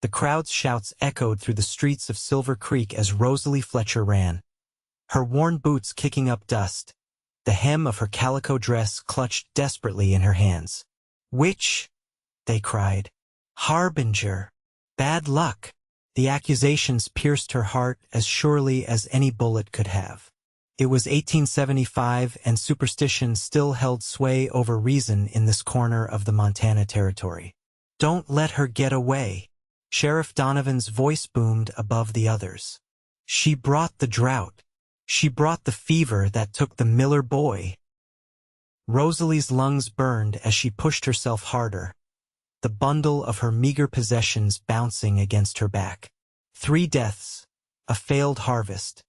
The crowd's shouts echoed through the streets of Silver Creek as Rosalie Fletcher ran, her worn boots kicking up dust, the hem of her calico dress clutched desperately in her hands. "Witch!" they cried. "Harbinger! Bad luck!" The accusations pierced her heart as surely as any bullet could have. It was 1875 and superstition still held sway over reason in this corner of the Montana Territory. "Don't let her get away." Sheriff Donovan's voice boomed above the others. "She brought the drought. She brought the fever that took the Miller boy." Rosalie's lungs burned as she pushed herself harder, the bundle of her meager possessions bouncing against her back. 3 deaths, a failed harvest,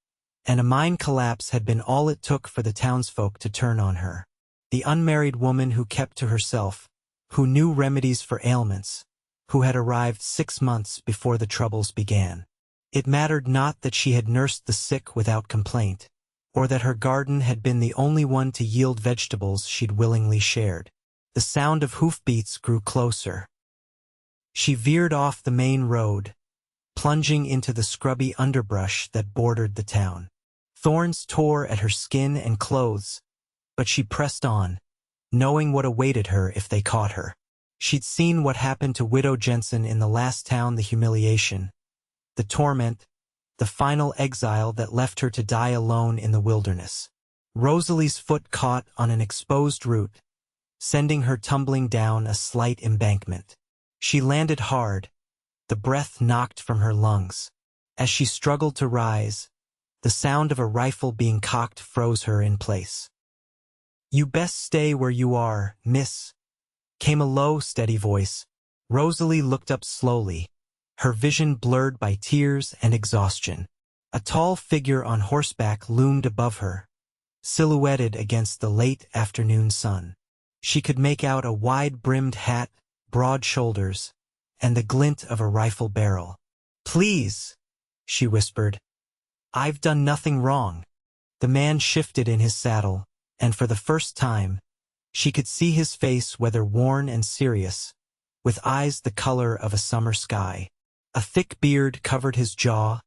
and a mine collapse had been all it took for the townsfolk to turn on her. The unmarried woman who kept to herself, who knew remedies for ailments, who had arrived 6 months before the troubles began. It mattered not that she had nursed the sick without complaint, or that her garden had been the only one to yield vegetables she'd willingly shared. The sound of hoofbeats grew closer. She veered off the main road, plunging into the scrubby underbrush that bordered the town. Thorns tore at her skin and clothes, but she pressed on, knowing what awaited her if they caught her. She'd seen what happened to Widow Jensen in the last town, the humiliation, the torment, the final exile that left her to die alone in the wilderness. Rosalie's foot caught on an exposed root, sending her tumbling down a slight embankment. She landed hard, the breath knocked from her lungs. As she struggled to rise, the sound of a rifle being cocked froze her in place. "You best stay where you are, miss," came a low, steady voice. Rosalie looked up slowly, her vision blurred by tears and exhaustion. A tall figure on horseback loomed above her, silhouetted against the late afternoon sun. She could make out a wide-brimmed hat, broad shoulders, and the glint of a rifle barrel. "Please," she whispered. "I've done nothing wrong." The man shifted in his saddle, and for the first time, she could see his face weather-worn and serious, with eyes the color of a summer sky. A thick beard covered his jaw,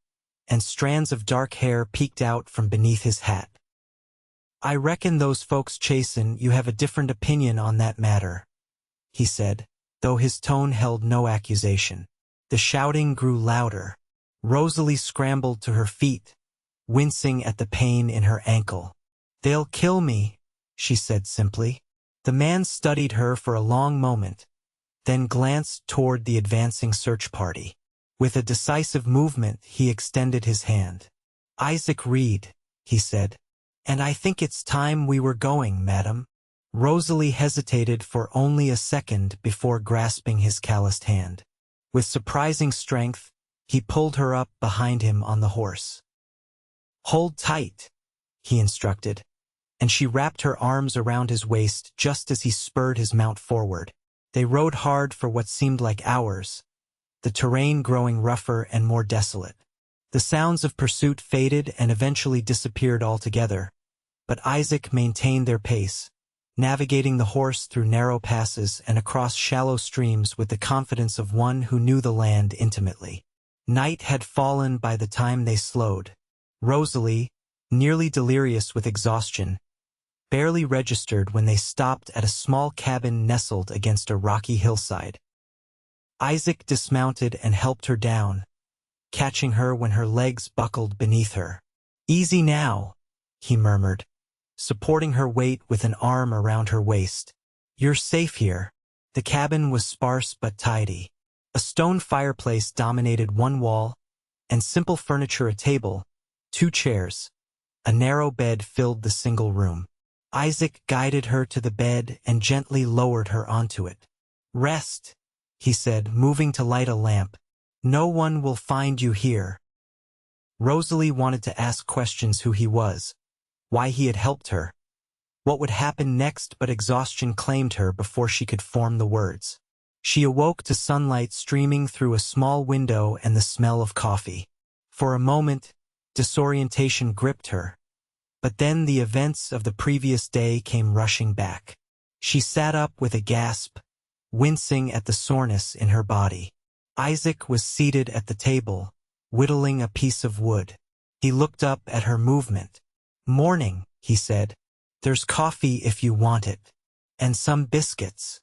and strands of dark hair peeked out from beneath his hat. "I reckon those folks chasin' you have a different opinion on that matter," he said, though his tone held no accusation. The shouting grew louder. Rosalie scrambled to her feet, wincing at the pain in her ankle. "They'll kill me," she said simply. The man studied her for a long moment, then glanced toward the advancing search party. With a decisive movement, he extended his hand. "Isaac Reed," he said. "And I think it's time we were going, madam." Rosalie hesitated for only a second before grasping his calloused hand. With surprising strength, he pulled her up behind him on the horse. "Hold tight," he instructed, and she wrapped her arms around his waist just as he spurred his mount forward. They rode hard for what seemed like hours, the terrain growing rougher and more desolate. The sounds of pursuit faded and eventually disappeared altogether, but Isaac maintained their pace, navigating the horse through narrow passes and across shallow streams with the confidence of one who knew the land intimately. Night had fallen by the time they slowed. Rosalie, nearly delirious with exhaustion, barely registered when they stopped at a small cabin nestled against a rocky hillside. Isaac dismounted and helped her down, catching her when her legs buckled beneath her. "Easy now," he murmured, supporting her weight with an arm around her waist. "You're safe here." The cabin was sparse but tidy. A stone fireplace dominated one wall, and simple furniture, a table, 2 chairs, a narrow bed filled the single room. Isaac guided her to the bed and gently lowered her onto it. "Rest," he said, moving to light a lamp. "No one will find you here." Rosalie wanted to ask questions: who he was, why he had helped her, what would happen next, but exhaustion claimed her before she could form the words. She awoke to sunlight streaming through a small window and the smell of coffee. For a moment, disorientation gripped her, but then the events of the previous day came rushing back. She sat up with a gasp, wincing at the soreness in her body. Isaac was seated at the table, whittling a piece of wood. He looked up at her movement. "Morning," he said. "There's coffee if you want it. And some biscuits."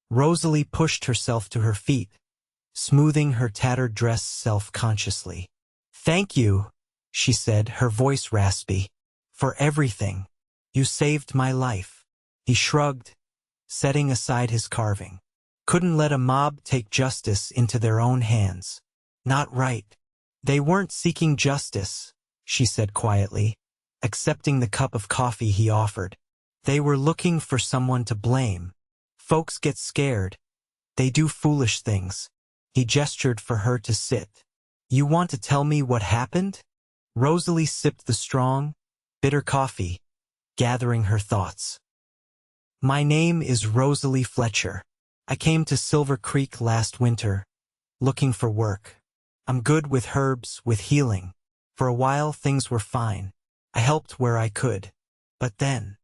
Rosalie pushed herself to her feet, smoothing her tattered dress self-consciously. "Thank you," she said, her voice raspy, "for everything. You saved my life." He shrugged, setting aside his carving. Couldn't let a mob take justice into their own hands. Not right. "They weren't seeking justice," she said quietly, accepting the cup of coffee he offered. "They were looking for someone to blame. Folks get scared. They do foolish things." He gestured for her to sit. "You want to tell me what happened?" Rosalie sipped the strong, bitter coffee, gathering her thoughts. "My name is Rosalie Fletcher. I came to Silver Creek last winter, looking for work. I'm good with herbs, with healing. For a while things were fine. I helped where I could. But then,"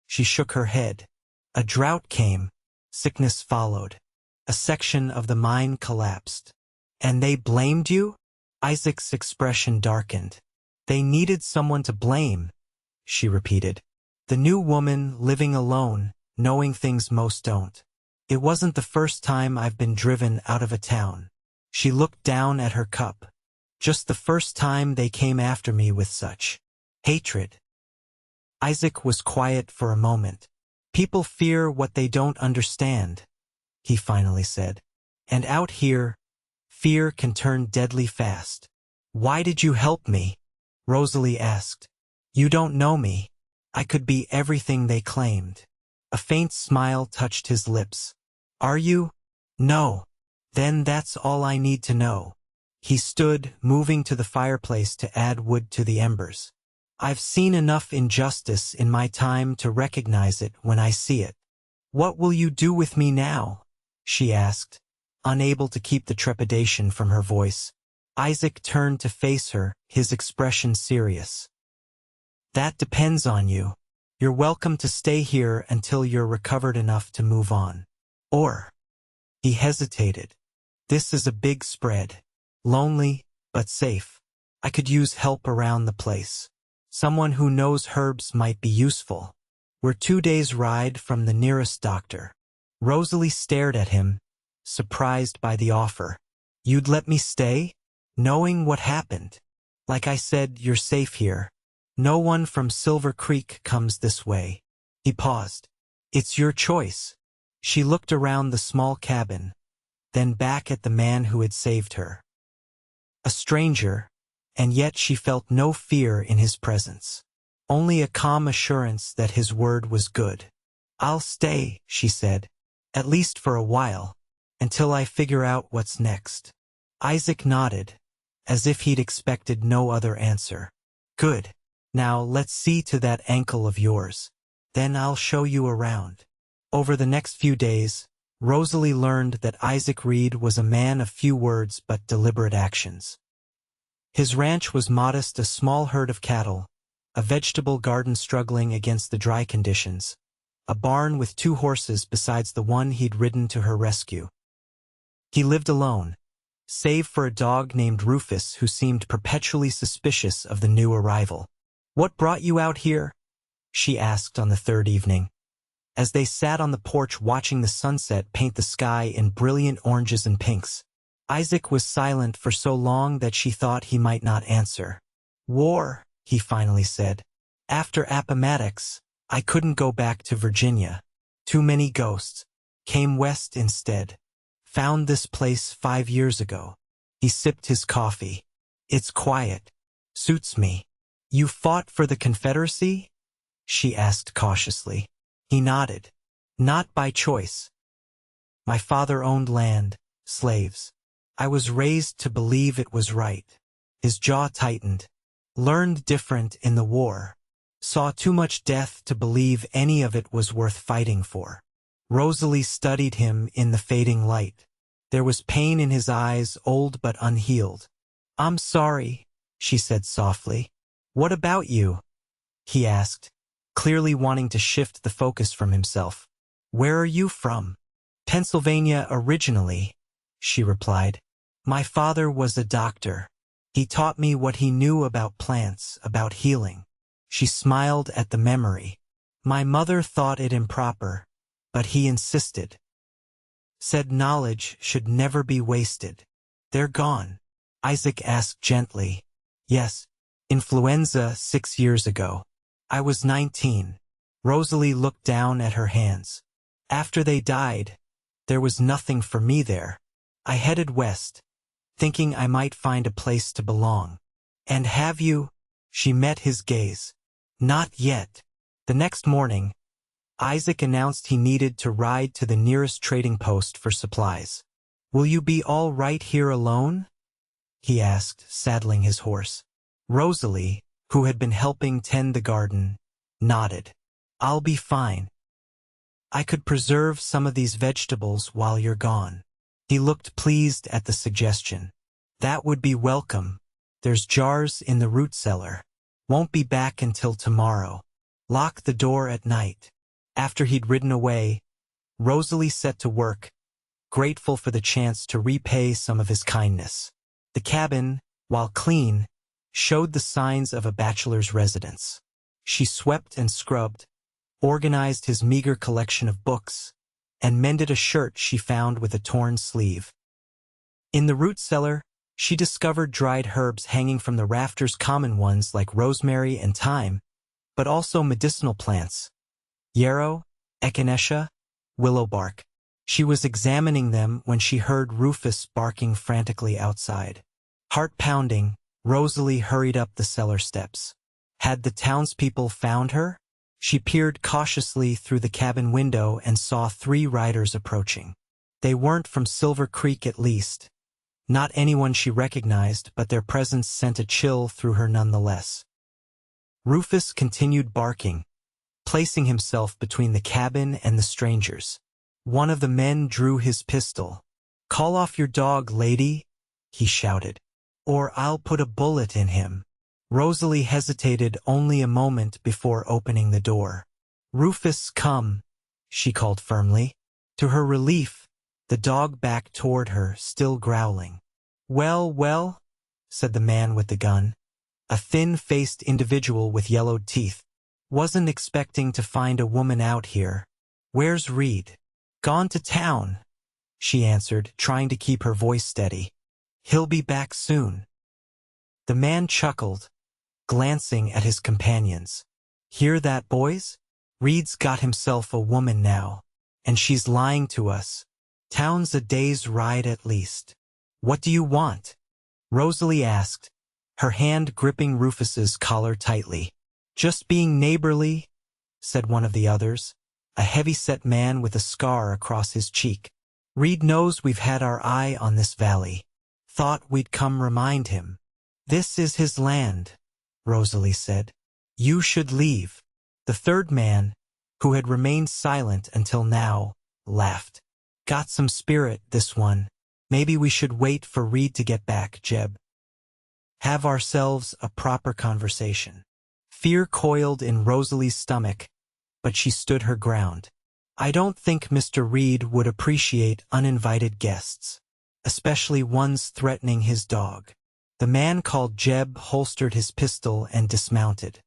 she shook her head, "a drought came. Sickness followed. A section of the mine collapsed." "And they blamed you?" Isaac's expression darkened. "They needed someone to blame," she repeated. "The new woman living alone, knowing things most don't. It wasn't the first time I've been driven out of a town." She looked down at her cup. "Just the first time they came after me with such hatred." Isaac was quiet for a moment. "People fear what they don't understand," he finally said. "And out here, fear can turn deadly fast." "Why did you help me?" Rosalie asked. "You don't know me. I could be everything they claimed." A faint smile touched his lips. "Are you?" "No." "Then that's all I need to know." He stood, moving to the fireplace to add wood to the embers. "I've seen enough injustice in my time to recognize it when I see it." "What will you do with me now?" she asked, unable to keep the trepidation from her voice. Isaac turned to face her, his expression serious. "That depends on you. You're welcome to stay here until you're recovered enough to move on. Or—" he hesitated. "This is a big spread. Lonely, but safe. I could use help around the place. Someone who knows herbs might be useful. We're 2 days' ride from the nearest doctor." Rosalie stared at him, surprised by the offer. "You'd let me stay? Knowing what happened? Like I said, you're safe here. No one from Silver Creek comes this way." He paused. "It's your choice." She looked around the small cabin, then back at the man who had saved her. A stranger, and yet she felt no fear in his presence. Only a calm assurance that his word was good. "I'll stay," she said, "at least for a while, until I figure out what's next." Isaac nodded, as if he'd expected no other answer. "Good. Now let's see to that ankle of yours. Then I'll show you around." Over the next few days, Rosalie learned that Isaac Reed was a man of few words but deliberate actions. His ranch was modest, a small herd of cattle, a vegetable garden struggling against the dry conditions, a barn with 2 horses besides the one he'd ridden to her rescue. He lived alone, save for a dog named Rufus who seemed perpetually suspicious of the new arrival. "What brought you out here?" she asked on the 3rd evening. As they sat on the porch watching the sunset paint the sky in brilliant oranges and pinks, Isaac was silent for so long that she thought he might not answer. "War," he finally said. "After Appomattox, I couldn't go back to Virginia. Too many ghosts. Came west instead. Found this place 5 years ago." He sipped his coffee. "It's quiet. Suits me." "You fought for the Confederacy?" she asked cautiously. He nodded. "Not by choice. My father owned land, slaves. I was raised to believe it was right." His jaw tightened. "Learned different in the war. Saw too much death to believe any of it was worth fighting for." Rosalie studied him in the fading light. There was pain in his eyes, old but unhealed. "I'm sorry," she said softly. "What about you?" he asked, clearly wanting to shift the focus from himself. "Where are you from?" "Pennsylvania originally. she replied. My father was a doctor. He taught me what he knew about plants, about healing. She smiled at the memory. My mother thought it improper, but he insisted. Said knowledge should never be wasted. They're gone. Isaac asked gently. Yes, influenza 6 years ago. I was 19. Rosalie looked down at her hands. After they died, there was nothing for me there. I headed west, thinking I might find a place to belong. And have you? She met his gaze. Not yet. The next morning, Isaac announced he needed to ride to the nearest trading post for supplies. Will you be all right here alone? He asked, saddling his horse. Rosalie, who had been helping tend the garden, nodded. I'll be fine. I could preserve some of these vegetables while you're gone. He looked pleased at the suggestion. That would be welcome. There's jars in the root cellar. Won't be back until tomorrow. Lock the door at night. After he'd ridden away, Rosalie set to work, grateful for the chance to repay some of his kindness. The cabin, while clean, showed the signs of a bachelor's residence. She swept and scrubbed, organized his meager collection of books, and mended a shirt she found with a torn sleeve. In the root cellar, she discovered dried herbs hanging from the rafters, common ones like rosemary and thyme, but also medicinal plants, yarrow, echinacea, willow bark. She was examining them when she heard Rufus barking frantically outside. Heart pounding, Rosalie hurried up the cellar steps. Had the townspeople found her? She peered cautiously through the cabin window and saw 3 riders approaching. They weren't from Silver Creek, at least. Not anyone she recognized, but their presence sent a chill through her nonetheless. Rufus continued barking, placing himself between the cabin and the strangers. One of the men drew his pistol. Call off your dog, lady, he shouted, or I'll put a bullet in him. Rosalie hesitated only a moment before opening the door. Rufus, come, she called firmly. To her relief, the dog backed toward her, still growling. Well, well, said the man with the gun, a thin-faced individual with yellowed teeth. Wasn't expecting to find a woman out here. Where's Reed? Gone to town, she answered, trying to keep her voice steady. He'll be back soon. The man chuckled, glancing at his companions. Hear that, boys? Reed's got himself a woman now, and she's lying to us. Town's a day's ride at least. What do you want? Rosalie asked, her hand gripping Rufus's collar tightly. Just being neighborly, said one of the others, a heavy-set man with a scar across his cheek. Reed knows we've had our eye on this valley. Thought we'd come remind him. This is his land, Rosalie said. You should leave. The third man, who had remained silent until now, laughed. Got some spirit, this one. Maybe we should wait for Reed to get back, Jeb. Have ourselves a proper conversation. Fear coiled in Rosalie's stomach, but she stood her ground. I don't think Mr. Reed would appreciate uninvited guests, especially ones threatening his dog. The man called Jeb holstered his pistol and dismounted.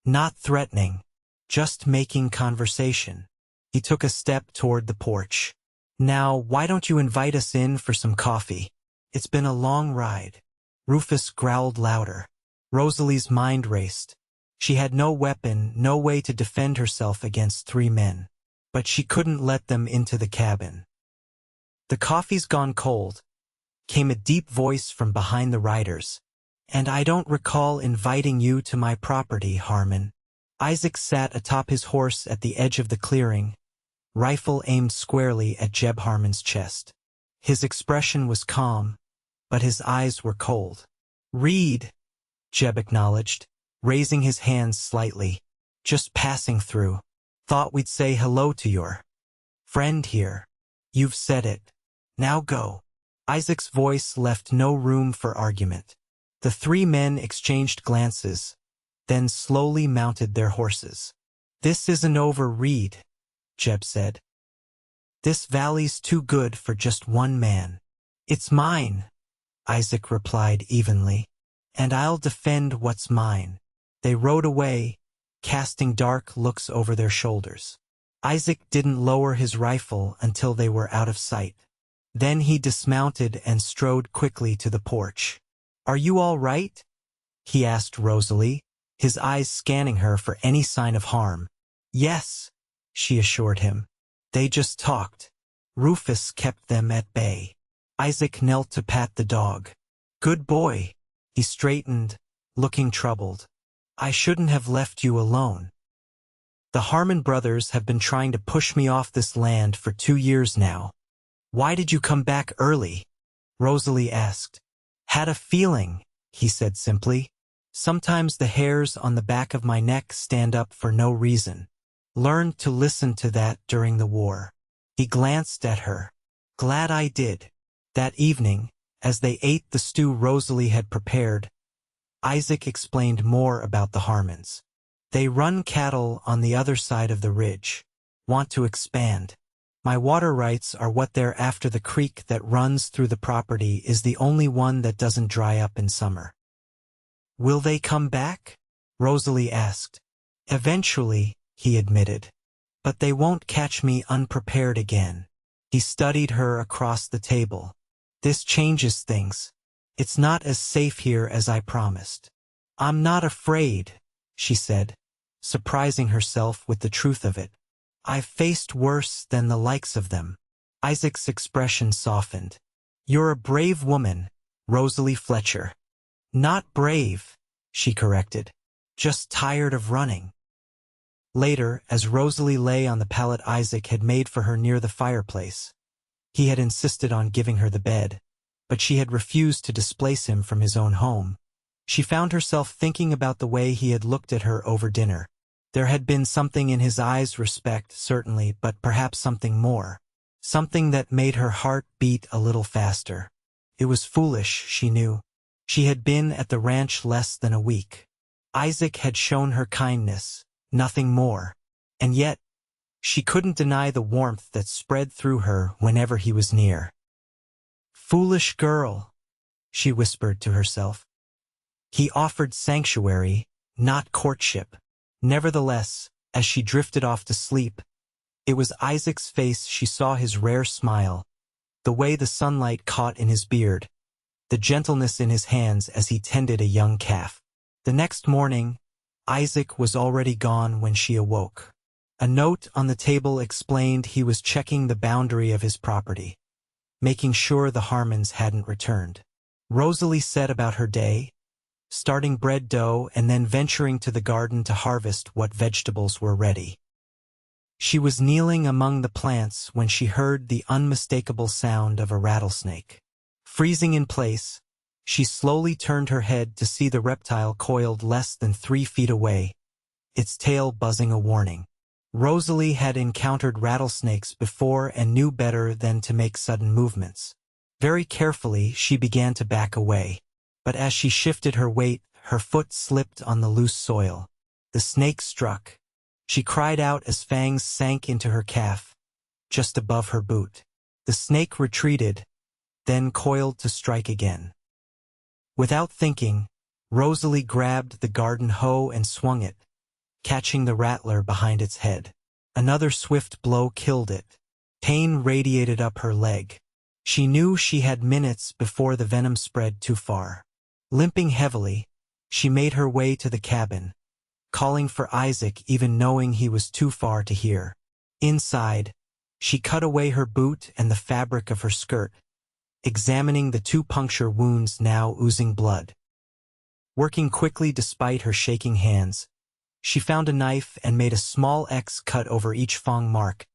Not threatening, just making conversation. He took a step toward the porch. Now, why don't you invite us in for some coffee? It's been a long ride. Rufus growled louder. Rosalie's mind raced. She had no weapon, no way to defend herself against 3 men. But she couldn't let them into the cabin. The coffee's gone cold, came a deep voice from behind the riders. And I don't recall inviting you to my property, Harmon. Isaac sat atop his horse at the edge of the clearing, rifle aimed squarely at Jeb Harmon's chest. His expression was calm, but his eyes were cold. Reed, Jeb acknowledged, raising his hands slightly. Just passing through. Thought we'd say hello to your friend here. You've said it. Now go. Isaac's voice left no room for argument. The 3 men exchanged glances, then slowly mounted their horses. This isn't over, Reed, Jeb said. This valley's too good for just one man. It's mine, Isaac replied evenly. And I'll defend what's mine. They rode away, casting dark looks over their shoulders. Isaac didn't lower his rifle until they were out of sight. Then he dismounted and strode quickly to the porch. "Are you all right?" he asked Rosalie, his eyes scanning her for any sign of harm. "Yes," she assured him. "They just talked. Rufus kept them at bay." Isaac knelt to pat the dog. "Good boy." He straightened, looking troubled. "I shouldn't have left you alone. The Harmon brothers have been trying to push me off this land for 2 years now." "Why did you come back early?" Rosalie asked. "Had a feeling," he said simply. "Sometimes the hairs on the back of my neck stand up for no reason. Learned to listen to that during the war." He glanced at her. "Glad I did." That evening, as they ate the stew Rosalie had prepared, Isaac explained more about the Harmons. "They run cattle on the other side of the ridge. Want to expand. My water rights are what they're after. The creek that runs through the property is the only one that doesn't dry up in summer." "Will they come back?" Rosalie asked. "Eventually," he admitted. "But they won't catch me unprepared again." He studied her across the table. "This changes things. It's not as safe here as I promised." "I'm not afraid," she said, surprising herself with the truth of it. "I've faced worse than the likes of them." Isaac's expression softened. "You're a brave woman, Rosalie Fletcher." "Not brave," she corrected. "Just tired of running." Later, as Rosalie lay on the pallet Isaac had made for her near the fireplace, he had insisted on giving her the bed, but she had refused to displace him from his own home. She found herself thinking about the way he had looked at her over dinner. There had been something in his eyes, respect, certainly, but perhaps something more. Something that made her heart beat a little faster. It was foolish, she knew. She had been at the ranch less than a week. Isaac had shown her kindness, nothing more. And yet, she couldn't deny the warmth that spread through her whenever he was near. "Foolish girl," she whispered to herself. He offered sanctuary, not courtship. Nevertheless, as she drifted off to sleep, it was Isaac's face she saw, his rare smile, the way the sunlight caught in his beard, the gentleness in his hands as he tended a young calf. The next morning, Isaac was already gone when she awoke. A note on the table explained he was checking the boundary of his property, making sure the Harmons hadn't returned. Rosalie set about her day, starting bread dough and then venturing to the garden to harvest what vegetables were ready. She was kneeling among the plants when she heard the unmistakable sound of a rattlesnake. Freezing in place, she slowly turned her head to see the reptile coiled less than 3 feet away, its tail buzzing a warning. Rosalie had encountered rattlesnakes before and knew better than to make sudden movements. Very carefully, she began to back away. But as she shifted her weight, her foot slipped on the loose soil. The snake struck. She cried out as fangs sank into her calf, just above her boot. The snake retreated, then coiled to strike again. Without thinking, Rosalie grabbed the garden hoe and swung it, catching the rattler behind its head. Another swift blow killed it. Pain radiated up her leg. She knew she had minutes before the venom spread too far. Limping heavily, she made her way to the cabin, calling for Isaac even knowing he was too far to hear. Inside, she cut away her boot and the fabric of her skirt, examining the 2 puncture wounds now oozing blood. Working quickly despite her shaking hands, she found a knife and made a small X cut over each fang mark,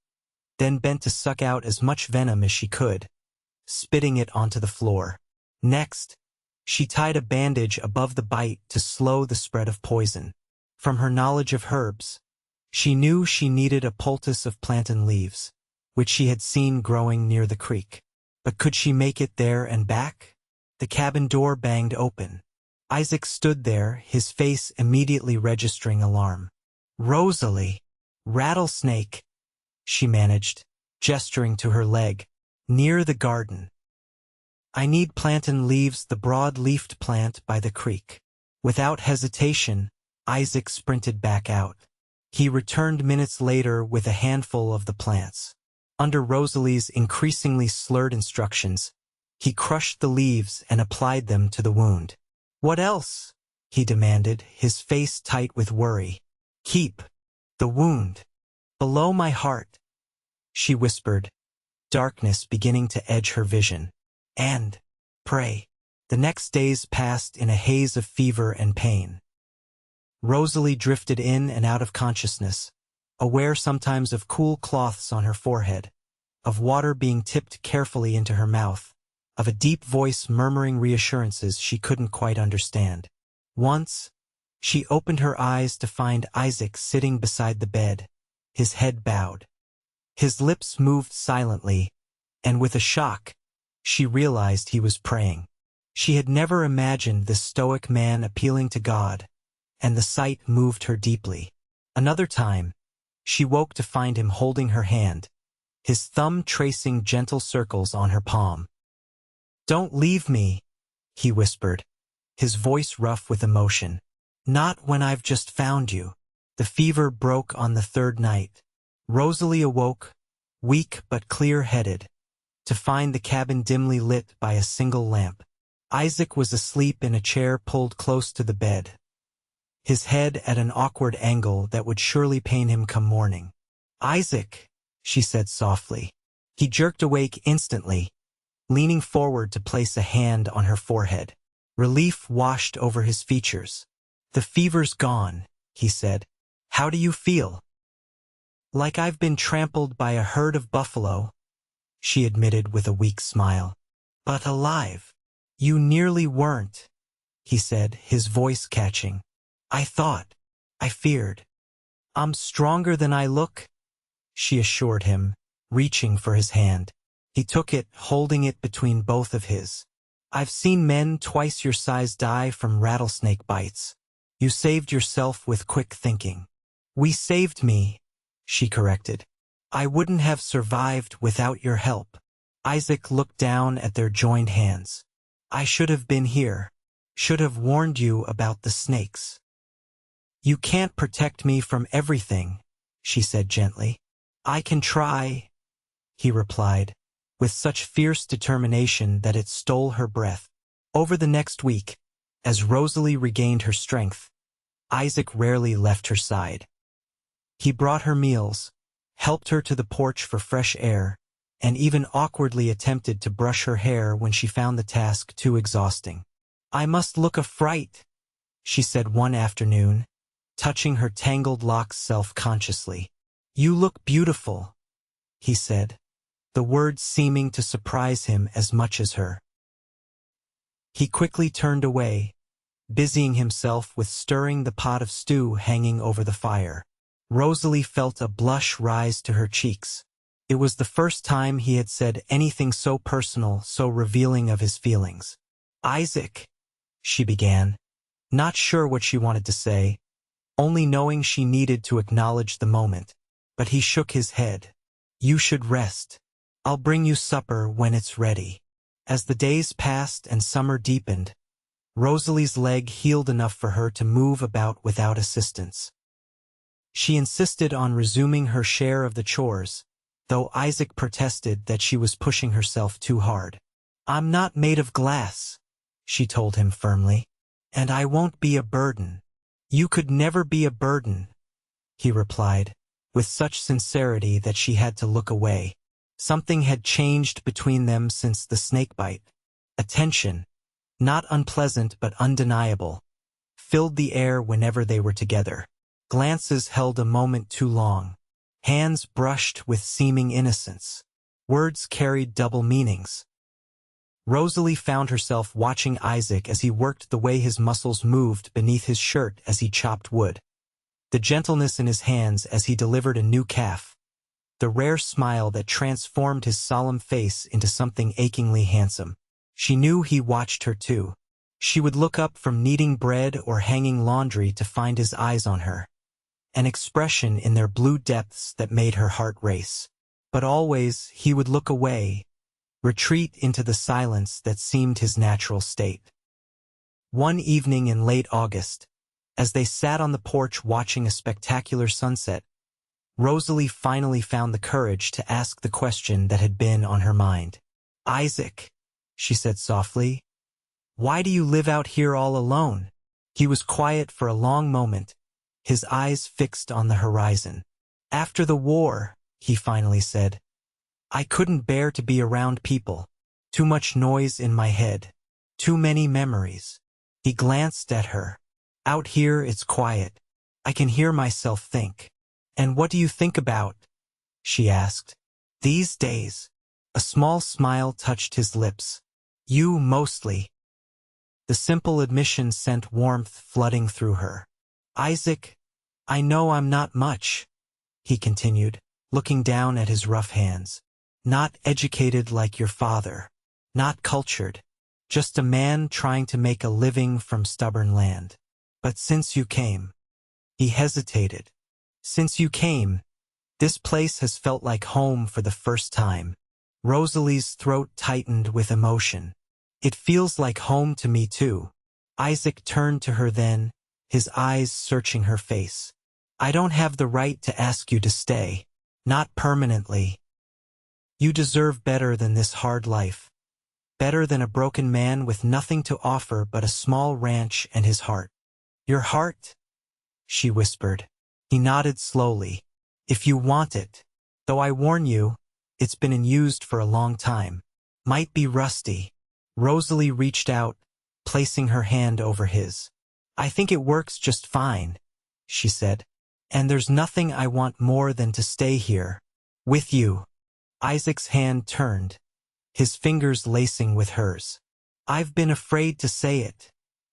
then bent to suck out as much venom as she could, spitting it onto the floor. Next, she tied a bandage above the bite to slow the spread of poison. From her knowledge of herbs, she knew she needed a poultice of plantain leaves, which she had seen growing near the creek. But could she make it there and back? The cabin door banged open. Isaac stood there, his face immediately registering alarm. "Rosalie! Rattlesnake!" she managed, gesturing to her leg. "Near the garden." I need plantain leaves, the broad-leafed plant by the creek. Without hesitation, Isaac sprinted back out. He returned minutes later with a handful of the plants. Under Rosalie's increasingly slurred instructions, he crushed the leaves and applied them to the wound. "What else?" he demanded, his face tight with worry. "Keep the wound below my heart," she whispered, darkness beginning to edge her vision. "And pray." The next days passed in a haze of fever and pain. Rosalie drifted in and out of consciousness, aware sometimes of cool cloths on her forehead, of water being tipped carefully into her mouth, of a deep voice murmuring reassurances she couldn't quite understand. Once, she opened her eyes to find Isaac sitting beside the bed, his head bowed. His lips moved silently, and with a shock, she realized he was praying. She had never imagined this stoic man appealing to God, and the sight moved her deeply. Another time, she woke to find him holding her hand, his thumb tracing gentle circles on her palm. "Don't leave me," he whispered, his voice rough with emotion. "Not when I've just found you." The fever broke on the third night. Rosalie awoke, weak but clear-headed, to find the cabin dimly lit by a single lamp. Isaac was asleep in a chair pulled close to the bed, his head at an awkward angle that would surely pain him come morning. "Isaac," she said softly. He jerked awake instantly, leaning forward to place a hand on her forehead. Relief washed over his features. "The fever's gone," he said. "How do you feel?" "Like I've been trampled by a herd of buffalo," she admitted with a weak smile. "But alive." "You nearly weren't," he said, his voice catching. I feared." "I'm stronger than I look," she assured him, reaching for his hand. He took it, holding it between both of his. "I've seen men twice your size die from rattlesnake bites. You saved yourself with quick thinking." "We saved me," she corrected. "I wouldn't have survived without your help." Isaac looked down at their joined hands. "I should have been here. Should have warned you about the snakes." "You can't protect me from everything," she said gently. "I can try," he replied, with such fierce determination that it stole her breath. Over the next week, as Rosalie regained her strength, Isaac rarely left her side. He brought her meals, helped her to the porch for fresh air, and even awkwardly attempted to brush her hair when she found the task too exhausting. "I must look a fright," she said one afternoon, touching her tangled locks self-consciously. "You look beautiful," he said, the words seeming to surprise him as much as her. He quickly turned away, busying himself with stirring the pot of stew hanging over the fire. Rosalie felt a blush rise to her cheeks. It was the first time he had said anything so personal, so revealing of his feelings. "Isaac," she began, not sure what she wanted to say, only knowing she needed to acknowledge the moment. But he shook his head. "You should rest. I'll bring you supper when it's ready." As the days passed and summer deepened, Rosalie's leg healed enough for her to move about without assistance. She insisted on resuming her share of the chores, though Isaac protested that she was pushing herself too hard. "I'm not made of glass," she told him firmly, "and I won't be a burden." "You could never be a burden," he replied, with such sincerity that she had to look away. Something had changed between them since the snakebite. A tension, not unpleasant but undeniable, filled the air whenever they were together. Glances held a moment too long. Hands brushed with seeming innocence. Words carried double meanings. Rosalie found herself watching Isaac as he worked, the way his muscles moved beneath his shirt as he chopped wood, the gentleness in his hands as he delivered a new calf, the rare smile that transformed his solemn face into something achingly handsome. She knew he watched her too. She would look up from kneading bread or hanging laundry to find his eyes on her, an expression in their blue depths that made her heart race. But always he would look away, retreat into the silence that seemed his natural state. One evening in late August, as they sat on the porch watching a spectacular sunset, Rosalie finally found the courage to ask the question that had been on her mind. "Isaac," she said softly, "why do you live out here all alone?" He was quiet for a long moment, his eyes fixed on the horizon. "After the war," he finally said, "I couldn't bear to be around people. Too much noise in my head. Too many memories." He glanced at her. "Out here it's quiet. I can hear myself think." "And what do you think about?" she asked. "These days." A small smile touched his lips. "You mostly." The simple admission sent warmth flooding through her. "Isaac, I know I'm not much," he continued, looking down at his rough hands. "Not educated like your father. Not cultured. Just a man trying to make a living from stubborn land. But since you came—" he hesitated. "Since you came, this place has felt like home for the first time." Rosalie's throat tightened with emotion. "It feels like home to me too." Isaac turned to her then, his eyes searching her face. "I don't have the right to ask you to stay. Not permanently. You deserve better than this hard life. Better than a broken man with nothing to offer but a small ranch and his heart." "Your heart?" she whispered. He nodded slowly. "If you want it. Though I warn you, it's been unused for a long time. Might be rusty." Rosalie reached out, placing her hand over his. "I think it works just fine," she said. "And there's nothing I want more than to stay here. With you." Isaac's hand turned, his fingers lacing with hers. "I've been afraid to say it,"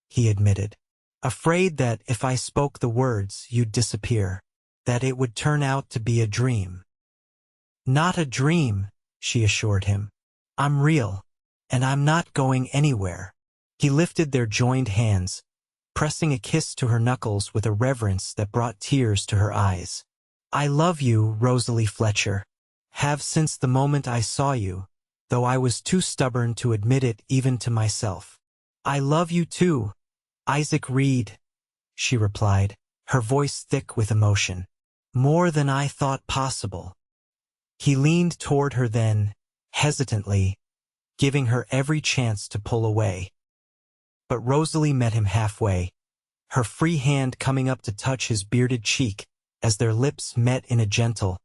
he admitted. "Afraid that if I spoke the words you'd disappear. That it would turn out to be a dream." "Not a dream," she assured him. "I'm real, and I'm not going anywhere." He lifted their joined hands, pressing a kiss to her knuckles with a reverence that brought tears to her eyes. "I love you, Rosalie Fletcher. Have since the moment I saw you, though I was too stubborn to admit it even to myself." "I love you too, Isaac Reed," she replied, her voice thick with emotion. "More than I thought possible." He leaned toward her then, hesitantly, giving her every chance to pull away. But Rosalie met him halfway, her free hand coming up to touch his bearded cheek as their lips met in a gentle,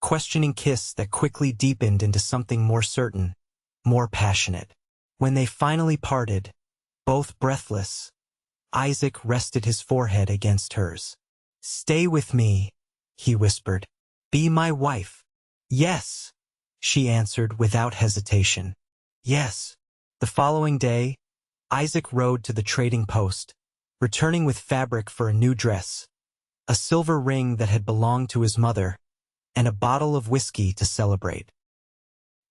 questioning kiss that quickly deepened into something more certain, more passionate. When they finally parted, both breathless, Isaac rested his forehead against hers. "Stay with me," he whispered. "Be my wife." "Yes," she answered without hesitation. "Yes." The following day, Isaac rode to the trading post, returning with fabric for a new dress, a silver ring that had belonged to his mother, and a bottle of whiskey to celebrate.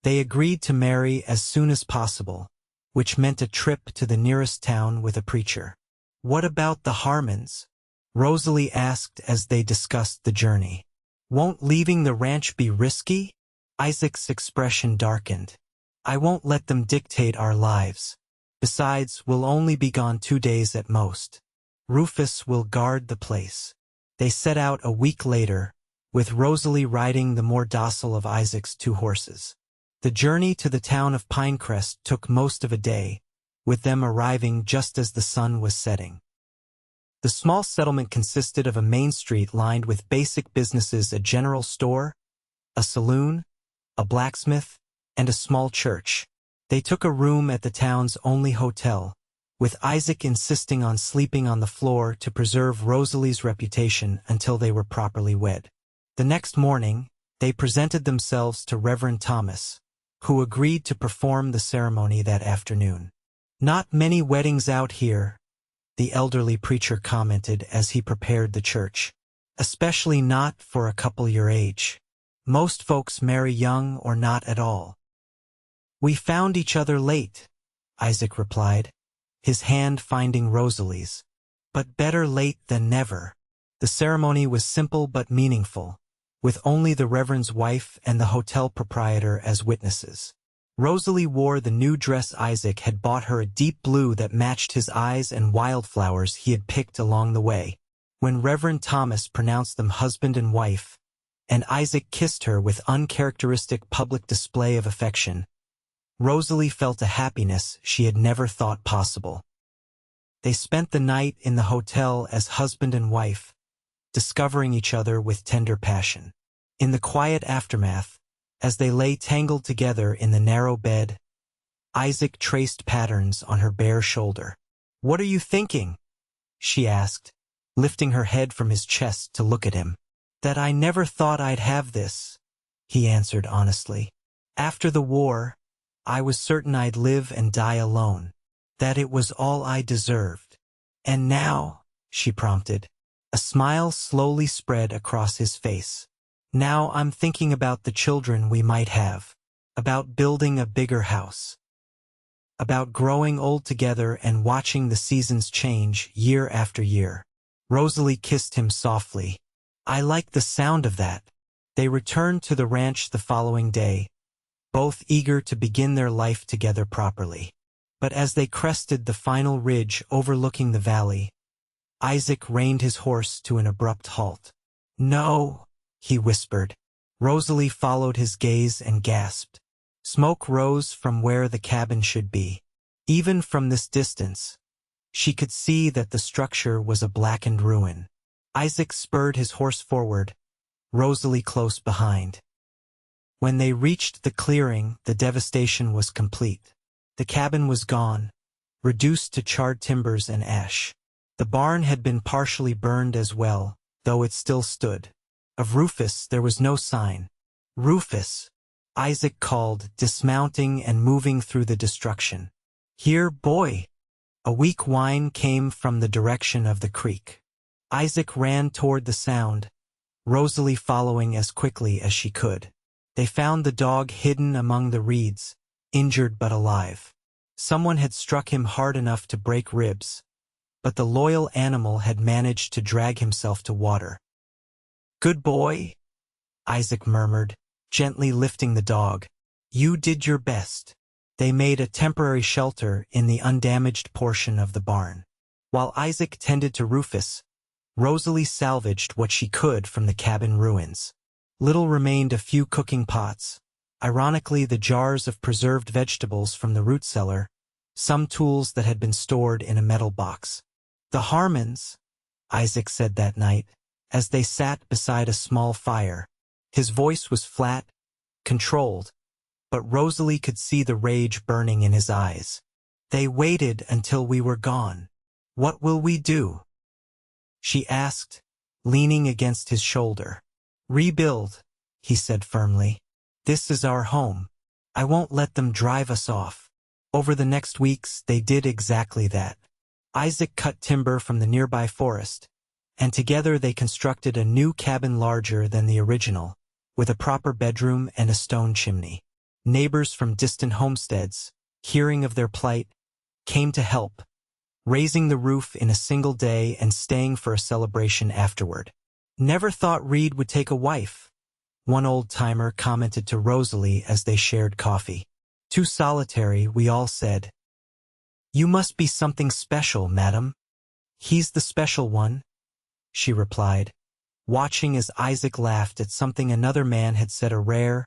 They agreed to marry as soon as possible, which meant a trip to the nearest town with a preacher. "What about the Harmons?" Rosalie asked as they discussed the journey. "Won't leaving the ranch be risky?" Isaac's expression darkened. "I won't let them dictate our lives. Besides, we'll only be gone 2 days at most. Rufus will guard the place." They set out a week later, with Rosalie riding the more docile of Isaac's 2 horses. The journey to the town of Pinecrest took most of a day, with them arriving just as the sun was setting. The small settlement consisted of a main street lined with basic businesses: a general store, a saloon, a blacksmith, and a small church. They took a room at the town's only hotel, with Isaac insisting on sleeping on the floor to preserve Rosalie's reputation until they were properly wed. The next morning, they presented themselves to Reverend Thomas, who agreed to perform the ceremony that afternoon. "Not many weddings out here," the elderly preacher commented as he prepared the church. "Especially not for a couple your age. Most folks marry young or not at all." "We found each other late," Isaac replied, his hand finding Rosalie's. "But better late than never." The ceremony was simple but meaningful, with only the Reverend's wife and the hotel proprietor as witnesses. Rosalie wore the new dress. Isaac had bought her, a deep blue that matched his eyes, and wildflowers he had picked along the way. When Reverend Thomas pronounced them husband and wife, and Isaac kissed her with uncharacteristic public display of affection, Rosalie felt a happiness she had never thought possible. They spent the night in the hotel as husband and wife, discovering each other with tender passion. In the quiet aftermath, as they lay tangled together in the narrow bed, Isaac traced patterns on her bare shoulder. "What are you thinking?" she asked, lifting her head from his chest to look at him. "That I never thought I'd have this," he answered honestly. "After the war, I was certain I'd live and die alone, that it was all I deserved. And now," she prompted. A smile slowly spread across his face. "Now I'm thinking about the children we might have, about building a bigger house, about growing old together and watching the seasons change year after year." Rosalie kissed him softly. "I like the sound of that." They returned to the ranch the following day, both eager to begin their life together properly. But as they crested the final ridge overlooking the valley, Isaac reined his horse to an abrupt halt. "No," he whispered. Rosalie followed his gaze and gasped. Smoke rose from where the cabin should be. Even from this distance, she could see that the structure was a blackened ruin. Isaac spurred his horse forward, Rosalie close behind. When they reached the clearing, the devastation was complete. The cabin was gone, reduced to charred timbers and ash. The barn had been partially burned as well, though it still stood. Of Rufus there was no sign. "Rufus," Isaac called, dismounting and moving through the destruction. "Here, boy." A weak whine came from the direction of the creek. Isaac ran toward the sound, Rosalie following as quickly as she could. They found the dog hidden among the reeds, injured but alive. Someone had struck him hard enough to break ribs, but the loyal animal had managed to drag himself to water. "Good boy," Isaac murmured, gently lifting the dog. "You did your best." They made a temporary shelter in the undamaged portion of the barn. While Isaac tended to Rufus, Rosalie salvaged what she could from the cabin ruins. Little remained: a few cooking pots, ironically the jars of preserved vegetables from the root cellar, some tools that had been stored in a metal box. "The Harmons," Isaac said that night, as they sat beside a small fire. His voice was flat, controlled, but Rosalie could see the rage burning in his eyes. "They waited until we were gone. What will we do?" she asked, leaning against his shoulder. "Rebuild," he said firmly. "This is our home. I won't let them drive us off." Over the next weeks, they did exactly that. Isaac cut timber from the nearby forest, and together they constructed a new cabin larger than the original, with a proper bedroom and a stone chimney. Neighbors from distant homesteads, hearing of their plight, came to help, raising the roof in a single day and staying for a celebration afterward. "Never thought Reed would take a wife," one old-timer commented to Rosalie as they shared coffee. "Too solitary," we all said. "You must be something special, madam." "He's the special one," she replied, watching as Isaac laughed at something another man had said, a rare,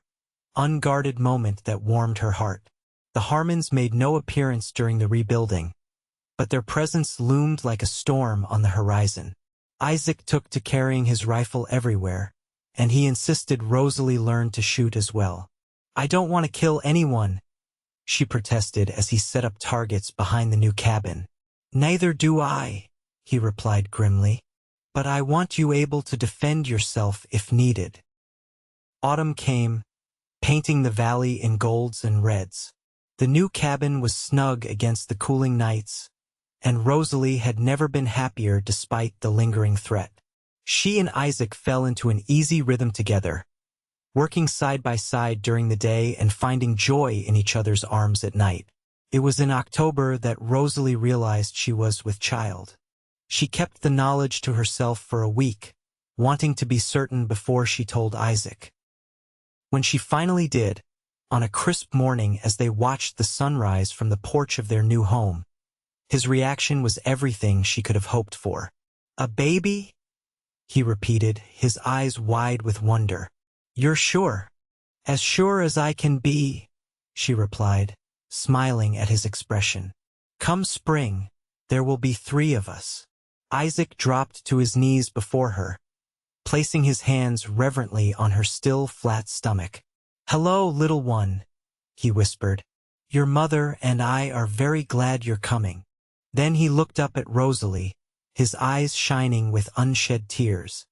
unguarded moment that warmed her heart. The Harmons made no appearance during the rebuilding, but their presence loomed like a storm on the horizon. Isaac took to carrying his rifle everywhere, and he insisted Rosalie learn to shoot as well. "I don't want to kill anyone," she protested as he set up targets behind the new cabin. "Neither do I," he replied grimly. "But I want you able to defend yourself if needed." Autumn came, painting the valley in golds and reds. The new cabin was snug against the cooling nights, and Rosalie had never been happier despite the lingering threat. She and Isaac fell into an easy rhythm together, working side by side during the day and finding joy in each other's arms at night. It was in October that Rosalie realized she was with child. She kept the knowledge to herself for a week, wanting to be certain before she told Isaac. When she finally did, on a crisp morning as they watched the sunrise from the porch of their new home. His reaction was everything she could have hoped for. "A baby?" he repeated, his eyes wide with wonder. "You're sure?" "As sure as I can be," she replied, smiling at his expression. "Come spring, there will be 3 of us." Isaac dropped to his knees before her, placing his hands reverently on her still flat stomach. "Hello, little one," he whispered. "Your mother and I are very glad you're coming." Then he looked up at Rosalie, his eyes shining with unshed tears.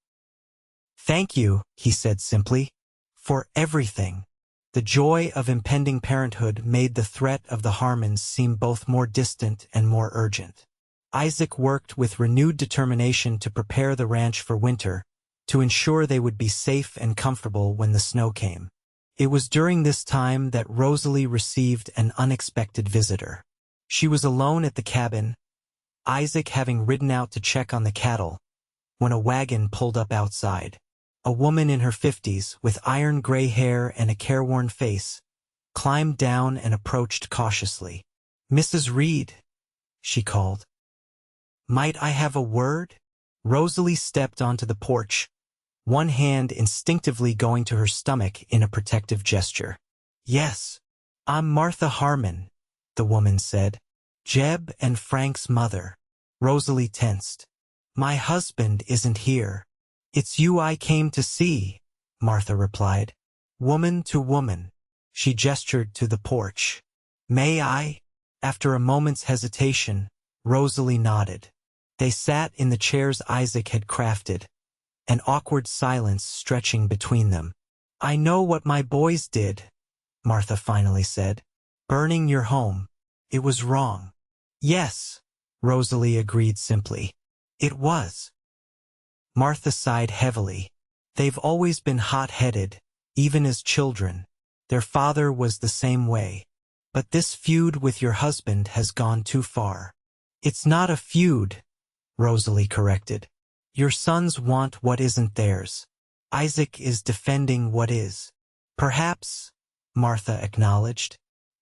"Thank you," he said simply, "for everything." The joy of impending parenthood made the threat of the Harmons seem both more distant and more urgent. Isaac worked with renewed determination to prepare the ranch for winter, to ensure they would be safe and comfortable when the snow came. It was during this time that Rosalie received an unexpected visitor. She was alone at the cabin, Isaac having ridden out to check on the cattle, when a wagon pulled up outside. A woman in her 50s, with iron-gray hair and a careworn face, climbed down and approached cautiously. "Mrs. Reed," she called. "Might I have a word?" Rosalie stepped onto the porch, one hand instinctively going to her stomach in a protective gesture. "Yes, I'm Martha Harmon," the woman said. "Jeb and Frank's mother." Rosalie tensed. "My husband isn't here." "It's you I came to see," Martha replied. "Woman to woman." She gestured to the porch. "May I?" After a moment's hesitation, Rosalie nodded. They sat in the chairs Isaac had crafted, an awkward silence stretching between them. "I know what my boys did," Martha finally said. "Burning your home. It was wrong." "Yes," Rosalie agreed simply. "It was." Martha sighed heavily. "They've always been hot-headed, even as children. Their father was the same way. But this feud with your husband has gone too far." "It's not a feud," Rosalie corrected. "Your sons want what isn't theirs. Isaac is defending what is." "Perhaps," Martha acknowledged.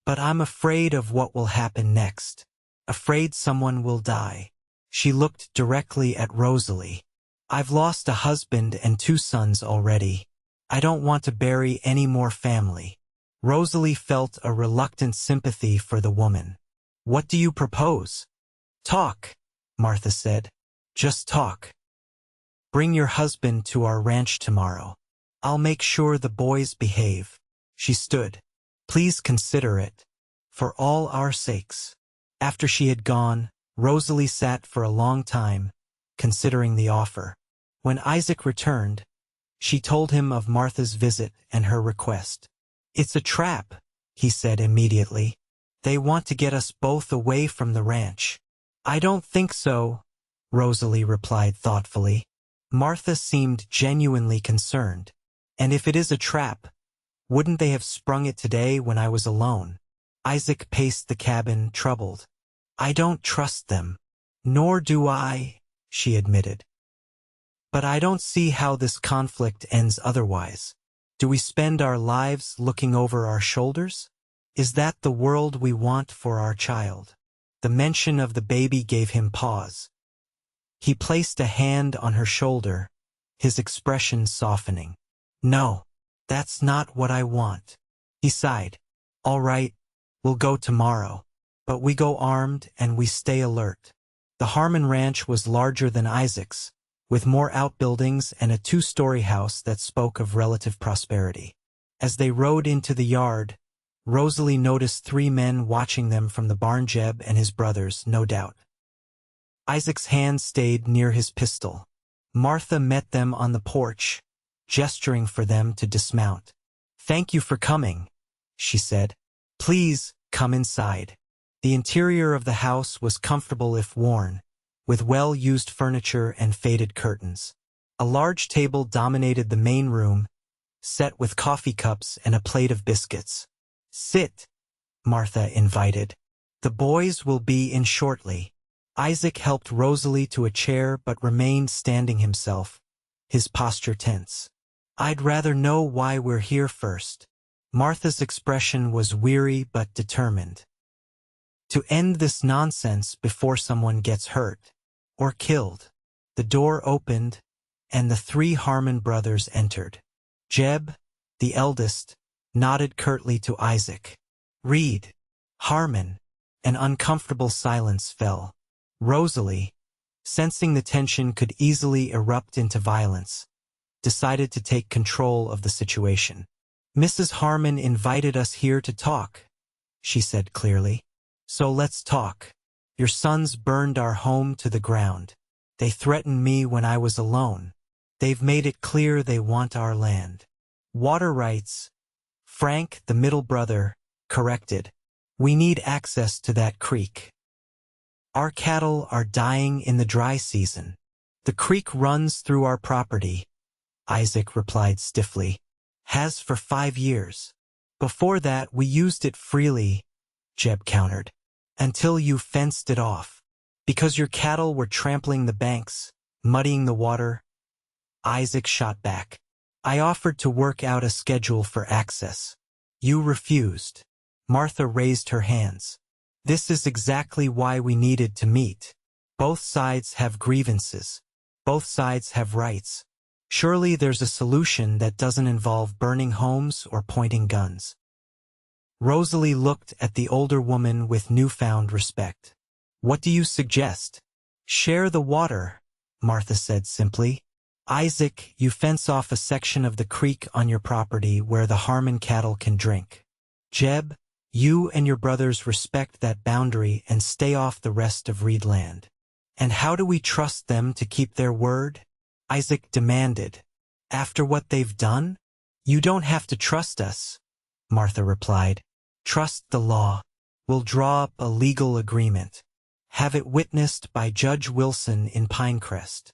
"But I'm afraid of what will happen next. Afraid someone will die." She looked directly at Rosalie. "I've lost a husband and 2 sons already. I don't want to bury any more family." Rosalie felt a reluctant sympathy for the woman. "What do you propose?" "Talk," Martha said. "Just talk. Bring your husband to our ranch tomorrow. I'll make sure the boys behave." She stood. "Please consider it. For all our sakes." After she had gone, Rosalie sat for a long time, considering the offer. When Isaac returned, she told him of Martha's visit and her request. "It's a trap," he said immediately. "They want to get us both away from the ranch." "I don't think so," Rosalie replied thoughtfully. Martha seemed genuinely concerned. "And if it is a trap, wouldn't they have sprung it today when I was alone?" Isaac paced the cabin, troubled. "I don't trust them." "Nor do I," she admitted. "But I don't see how this conflict ends otherwise. Do we spend our lives looking over our shoulders? Is that the world we want for our child?" The mention of the baby gave him pause. He placed a hand on her shoulder, his expression softening. "No, that's not what I want." He sighed. "All right, we'll go tomorrow. But we go armed and we stay alert." The Harmon Ranch was larger than Isaac's, with more outbuildings and a 2-story house that spoke of relative prosperity. As they rode into the yard, Rosalie noticed 3 men watching them from the barn. Jeb and his brothers, no doubt. Isaac's hand stayed near his pistol. Martha met them on the porch, gesturing for them to dismount. "Thank you for coming," she said. "Please, come inside." The interior of the house was comfortable if worn, with well-used furniture and faded curtains. A large table dominated the main room, set with coffee cups and a plate of biscuits. "Sit," Martha invited. "The boys will be in shortly." Isaac helped Rosalie to a chair but remained standing himself, his posture tense. "I'd rather know why we're here first." Martha's expression was weary but determined. To end this nonsense before someone gets hurt or killed. The door opened, and the three Harmon brothers entered. Jeb, the eldest, nodded curtly to Isaac. Reed, Harmon. An uncomfortable silence fell. Rosalie, sensing the tension could easily erupt into violence, decided to take control of the situation. Mrs. Harmon invited us here to talk, she said clearly. So let's talk. Your sons burned our home to the ground. They threatened me when I was alone. They've made it clear they want our land. Water rights. Frank, the middle brother, corrected. We need access to that creek. Our cattle are dying in the dry season. The creek runs through our property, Isaac replied stiffly. Has for 5 years. Before that we used it freely, Jeb countered. Until you fenced it off. Because your cattle were trampling the banks, muddying the water. Isaac shot back. I offered to work out a schedule for access. You refused. Martha raised her hands. This is exactly why we needed to meet. Both sides have grievances. Both sides have rights. Surely there's a solution that doesn't involve burning homes or pointing guns. Rosalie looked at the older woman with newfound respect. What do you suggest? Share the water, Martha said simply. Isaac, you fence off a section of the creek on your property where the Harmon cattle can drink. Jeb, you and your brothers respect that boundary and stay off the rest of Reed land. And how do we trust them to keep their word? Isaac demanded. After what they've done? You don't have to trust us, Martha replied. Trust the law. We'll draw up a legal agreement. Have it witnessed by Judge Wilson in Pinecrest.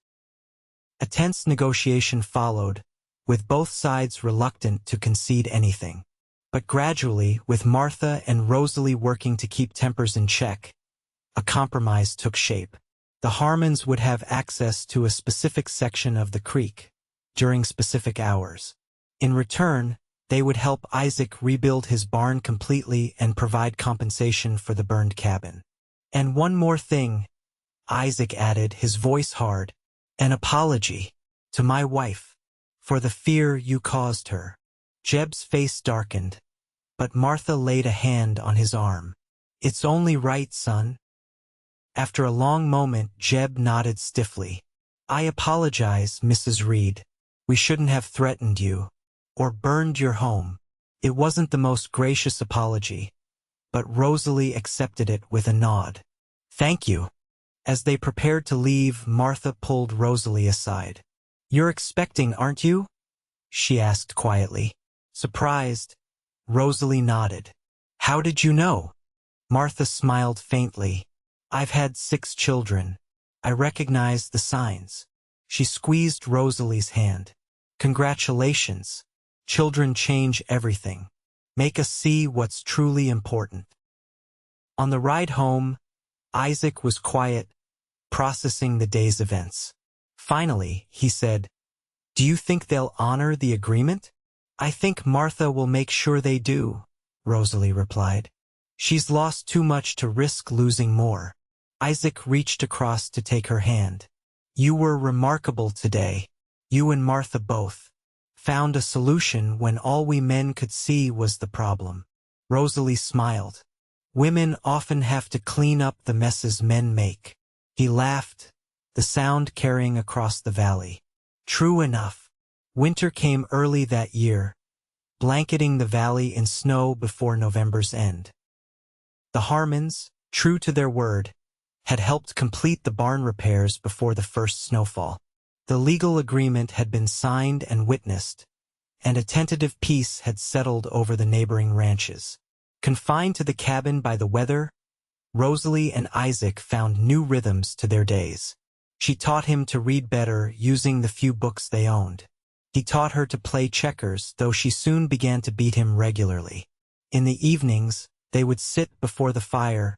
A tense negotiation followed, with both sides reluctant to concede anything. But gradually, with Martha and Rosalie working to keep tempers in check, a compromise took shape. The Harmons would have access to a specific section of the creek, during specific hours. In return, they would help Isaac rebuild his barn completely and provide compensation for the burned cabin. And one more thing, Isaac added, his voice hard, an apology to my wife for the fear you caused her. Jeb's face darkened, but Martha laid a hand on his arm. It's only right, son. After a long moment, Jeb nodded stiffly. I apologize, Mrs. Reed. We shouldn't have threatened you or burned your home. It wasn't the most gracious apology, but Rosalie accepted it with a nod. Thank you. As they prepared to leave, Martha pulled Rosalie aside. You're expecting, aren't you? She asked quietly. Surprised, Rosalie nodded. How did you know? Martha smiled faintly. I've had 6 children. I recognize the signs. She squeezed Rosalie's hand. Congratulations. Children change everything. Make us see what's truly important. On the ride home, Isaac was quiet, processing the day's events. Finally, he said, Do you think they'll honor the agreement? I think Martha will make sure they do, Rosalie replied. She's lost too much to risk losing more. Isaac reached across to take her hand. You were remarkable today. You and Martha both found a solution when all we men could see was the problem. Rosalie smiled. Women often have to clean up the messes men make. He laughed, the sound carrying across the valley. True enough. Winter came early that year, blanketing the valley in snow before November's end. The Harmons, true to their word, had helped complete the barn repairs before the first snowfall. The legal agreement had been signed and witnessed, and a tentative peace had settled over the neighboring ranches. Confined to the cabin by the weather, Rosalie and Isaac found new rhythms to their days. She taught him to read better using the few books they owned. He taught her to play checkers, though she soon began to beat him regularly. In the evenings, they would sit before the fire,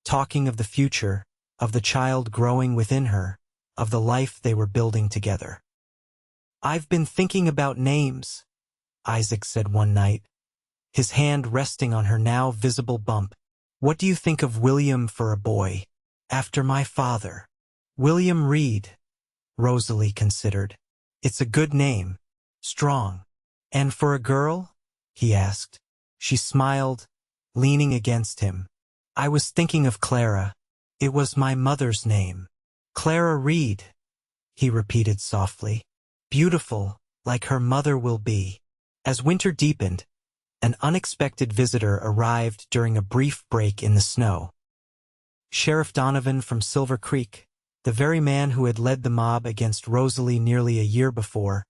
talking of the future, of the child growing within her, of the life they were building together. I've been thinking about names, Isaac said one night. his hand resting on her now visible bump. "What do you think of William for a boy? After my father." "William Reed," Rosalie considered. "It's a good name. Strong." "And for a girl?" he asked. She smiled, leaning against him. "I was thinking of Clara. It was my mother's name." "Clara Reed," he repeated softly. "Beautiful, like her mother will be." As winter deepened, an unexpected visitor arrived during a brief break in the snow. Sheriff Donovan from Silver Creek, the very man who had led the mob against Rosalie nearly a year before,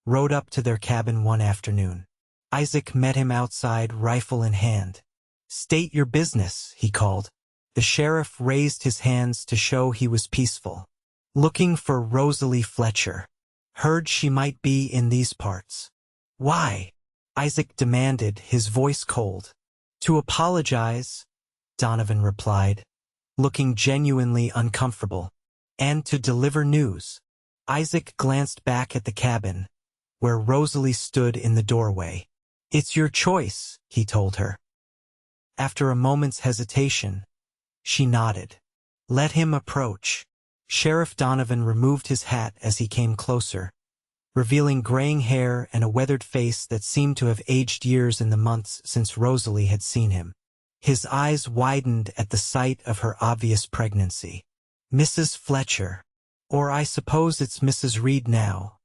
rode up to their cabin one afternoon. Isaac met him outside, rifle in hand. "State your business," he called. The sheriff raised his hands to show he was peaceful. "Looking for Rosalie Fletcher. Heard she might be in these parts." "Why?" Isaac demanded, his voice cold. "To apologize," Donovan replied, looking genuinely uncomfortable. "And to deliver news." Isaac glanced back at the cabin, where Rosalie stood in the doorway. "It's your choice," he told her. After a moment's hesitation, she nodded. "Let him approach." Sheriff Donovan removed his hat as he came closer, revealing graying hair and a weathered face that seemed to have aged years in the months since Rosalie had seen him. His eyes widened at the sight of her obvious pregnancy. "Mrs. Fletcher, or I suppose it's Mrs. Reed now,"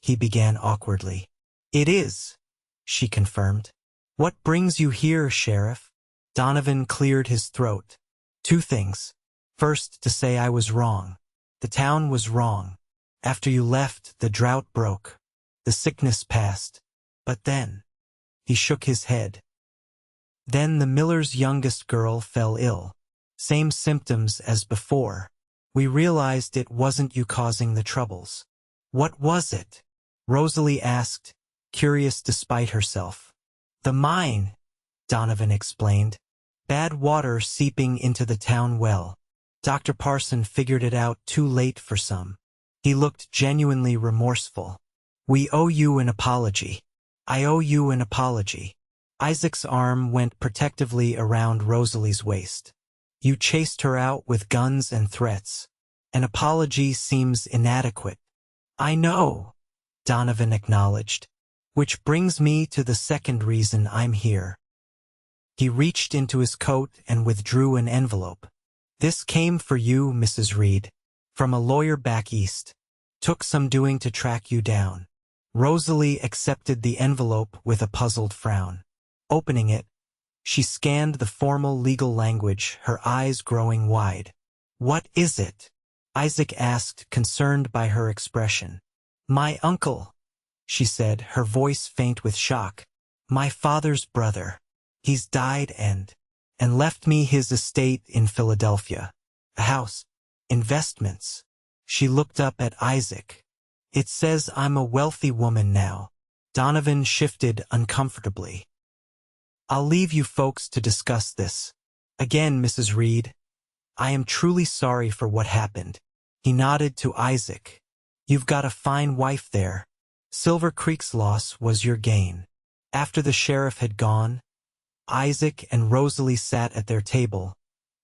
he began awkwardly. "It is," she confirmed. "What brings you here, Sheriff?" Donovan cleared his throat. "Two things. First, to say I was wrong. The town was wrong. After you left, the drought broke. The sickness passed. But then," he shook his head. "Then the miller's youngest girl fell ill. Same symptoms as before. We realized it wasn't you causing the troubles." "What was it?" Rosalie asked, curious despite herself. "The mine," Donovan explained. "Bad water seeping into the town well. Dr. Parson figured it out too late for some." He looked genuinely remorseful. "We owe you an apology." "I owe you an apology." Isaac's arm went protectively around Rosalie's waist. "You chased her out with guns and threats. An apology seems inadequate." "I know," Donovan acknowledged. "Which brings me to the second reason I'm here." He reached into his coat and withdrew an envelope. "This came for you, Mrs. Reed, from a lawyer back east. Took some doing to track you down." Rosalie accepted the envelope with a puzzled frown. Opening it, she scanned the formal legal language, her eyes growing wide. "What is it?" Isaac asked, concerned by her expression. "My uncle," she said, her voice faint with shock. "My father's brother. He's died and left me his estate in Philadelphia. A house. Investments." She looked up at Isaac. "It says I'm a wealthy woman now." Donovan shifted uncomfortably. "I'll leave you folks to discuss this. Again, Mrs. Reed, I am truly sorry for what happened." He nodded to Isaac. "You've got a fine wife there. Silver Creek's loss was your gain." After the sheriff had gone, Isaac and Rosalie sat at their table,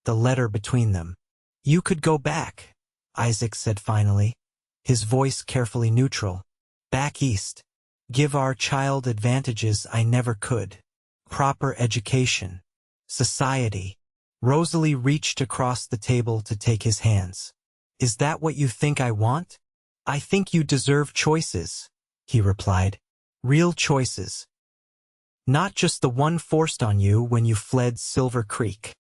the letter between them. "You could go back," Isaac said finally, his voice carefully neutral. "Back east. Give our child advantages I never could. Proper education. Society." Rosalie reached across the table to take his hands. "Is that what you think I want?" "I think you deserve choices," he replied. "Real choices. Not just the one forced on you when you fled Silver Creek."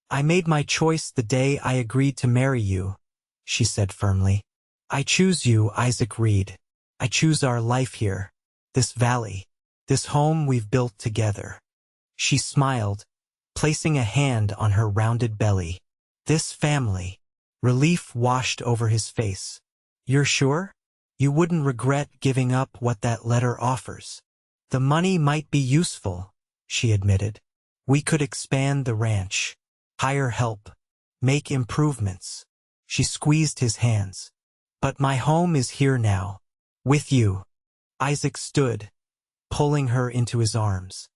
"I made my choice the day I agreed to marry you," she said firmly. "I choose you, Isaac Reed. I choose our life here. This valley. This home we've built together." She smiled, placing a hand on her rounded belly. "This family." Relief washed over his face. "You're sure? You wouldn't regret giving up what that letter offers?" "The money might be useful," she admitted. "We could expand the ranch, hire help, make improvements." She squeezed his hands. "But my home is here now. With you." Isaac stood, pulling her into his arms.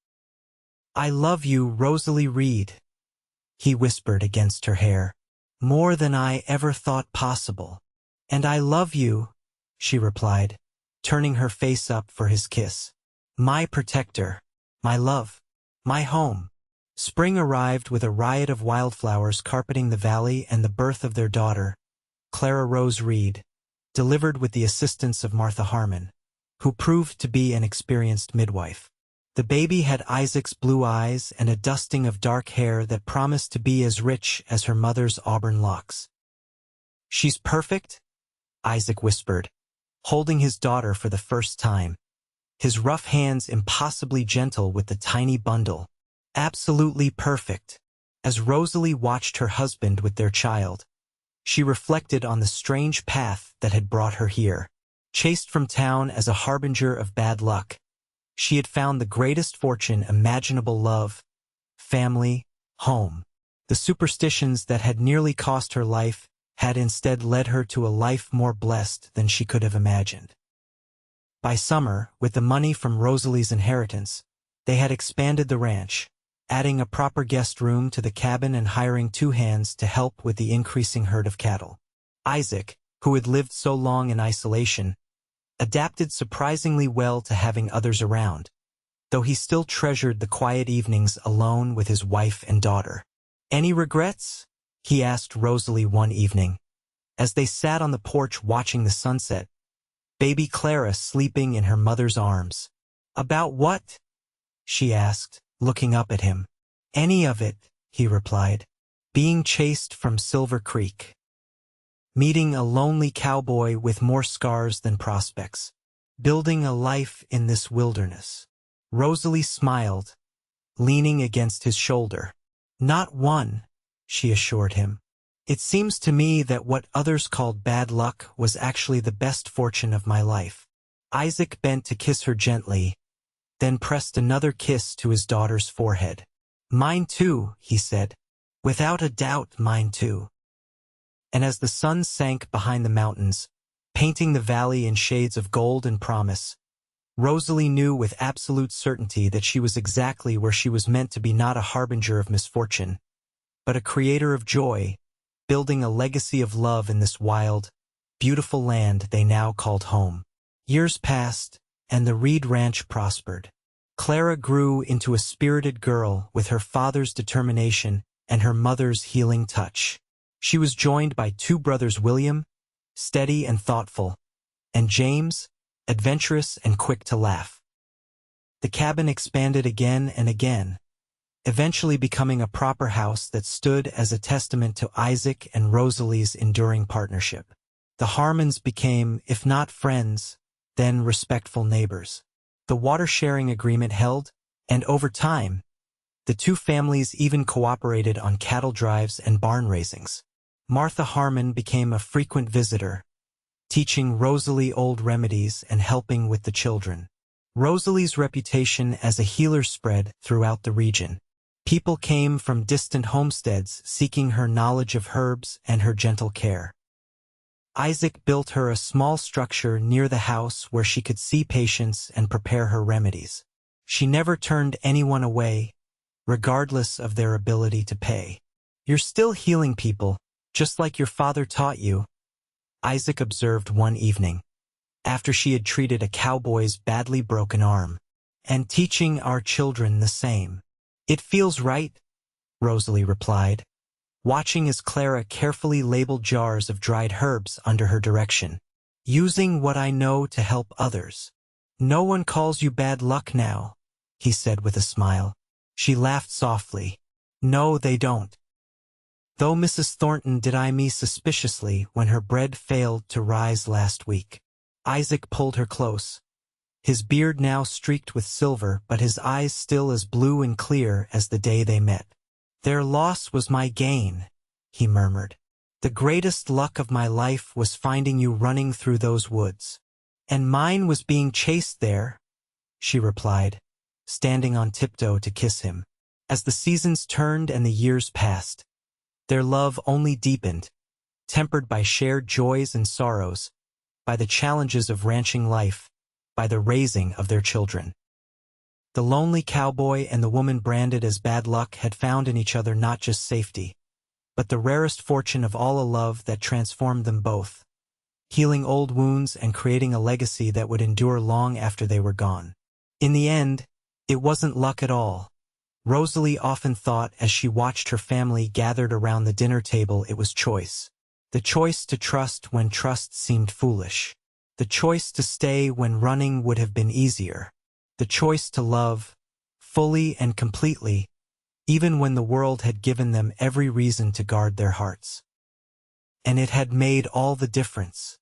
I love you, Rosalie Reed, he whispered against her hair. More than I ever thought possible. And I love you, she replied, turning her face up for his kiss. My protector, my love, my home. Spring arrived with a riot of wildflowers carpeting the valley and the birth of their daughter, Clara Rose Reed, delivered with the assistance of Martha Harmon, who proved to be an experienced midwife. The baby had Isaac's blue eyes and a dusting of dark hair that promised to be as rich as her mother's auburn locks. She's perfect, Isaac whispered, holding his daughter for the first time, his rough hands impossibly gentle with the tiny bundle. Absolutely perfect. As Rosalie watched her husband with their child, she reflected on the strange path that had brought her here. Chased from town as a harbinger of bad luck, she had found the greatest fortune imaginable: love, family, home. The superstitions that had nearly cost her life had instead led her to a life more blessed than she could have imagined. By summer, with the money from Rosalie's inheritance, they had expanded the ranch, adding a proper guest room to the cabin and hiring 2 hands to help with the increasing herd of cattle. Isaac, who had lived so long in isolation, adapted surprisingly well to having others around, though he still treasured the quiet evenings alone with his wife and daughter. Any regrets? He asked Rosalie one evening, as they sat on the porch watching the sunset, baby Clara sleeping in her mother's arms. About what? She asked, looking up at him. Any of it, he replied. Being chased from Silver Creek. Meeting a lonely cowboy with more scars than prospects. Building a life in this wilderness. Rosalie smiled, leaning against his shoulder. Not one, she assured him. It seems to me that what others called bad luck was actually the best fortune of my life. Isaac bent to kiss her gently, then pressed another kiss to his daughter's forehead. Mine too, he said. Without a doubt, mine too. And as the sun sank behind the mountains, painting the valley in shades of gold and promise, Rosalie knew with absolute certainty that she was exactly where she was meant to be, not a harbinger of misfortune, but a creator of joy, building a legacy of love in this wild, beautiful land they now called home. Years passed, and the Reed Ranch prospered. Clara grew into a spirited girl with her father's determination and her mother's healing touch. She was joined by 2 brothers, William, steady and thoughtful, and James, adventurous and quick to laugh. The cabin expanded again and again, eventually becoming a proper house that stood as a testament to Isaac and Rosalie's enduring partnership. The Harmons became, if not friends, then respectful neighbors. The water-sharing agreement held, and over time, the 2 families even cooperated on cattle drives and barn raisings. Martha Harmon became a frequent visitor, teaching Rosalie old remedies and helping with the children. Rosalie's reputation as a healer spread throughout the region. People came from distant homesteads seeking her knowledge of herbs and her gentle care. Isaac built her a small structure near the house where she could see patients and prepare her remedies. She never turned anyone away, regardless of their ability to pay. You're still healing people, just like your father taught you, Isaac observed one evening, after she had treated a cowboy's badly broken arm, and teaching our children the same. It feels right, Rosalie replied, watching as Clara carefully labeled jars of dried herbs under her direction. Using what I know to help others. No one calls you bad luck now, he said with a smile. She laughed softly. No, they don't. Though Mrs. Thornton did eye me suspiciously when her bread failed to rise last week. Isaac pulled her close, his beard now streaked with silver but his eyes still as blue and clear as the day they met. Their loss was my gain, he murmured. The greatest luck of my life was finding you running through those woods. And mine was being chased there, she replied, standing on tiptoe to kiss him. As the seasons turned and the years passed, their love only deepened, tempered by shared joys and sorrows, by the challenges of ranching life, by the raising of their children. The lonely cowboy and the woman branded as bad luck had found in each other not just safety, but the rarest fortune of all, a love that transformed them both, healing old wounds and creating a legacy that would endure long after they were gone. In the end, it wasn't luck at all. Rosalie often thought as she watched her family gathered around the dinner table, it was choice. The choice to trust when trust seemed foolish. The choice to stay when running would have been easier. The choice to love, fully and completely, even when the world had given them every reason to guard their hearts. And it had made all the difference.